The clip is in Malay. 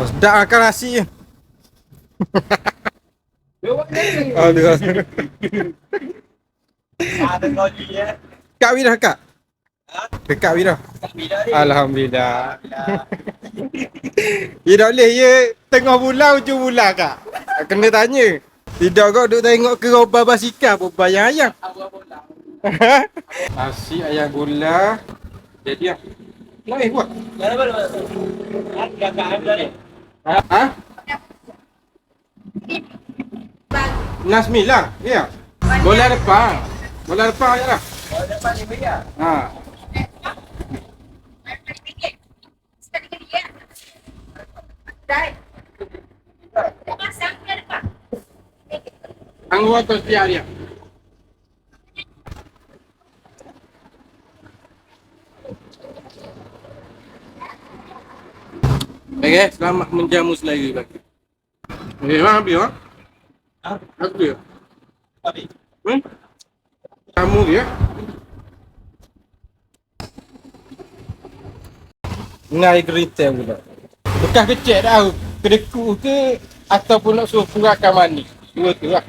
Sedap makan nasi je. Aduh. Ada kau ni ya. Kak Wira kak. Dekat Wira. Bila ni? Alhamdulillah. Ya tak boleh ya tengah bulan hujung bulan kak. Kena tanya. Tidak kau duk tengok ke roba basikal pun bayang ayam. Nasi ayam gula. Jadi ah. Boleh buat. Mana mana? Ada kat ada ni. Ha? Nasmi lah. Ya. Bola depan. Bola depan je lah. Oh, depan ni ya. Ha. Anggur atau siap dia. Okay, selamat menjamu selagi lagi. Okay, bang habis bang? Ha? Habis ya? Habis. Kamu dia. Ngai gerita pula. Bekas kecil dah. Kedeku ke ataupun nak suruh kurangkan manis. Dua tu lah.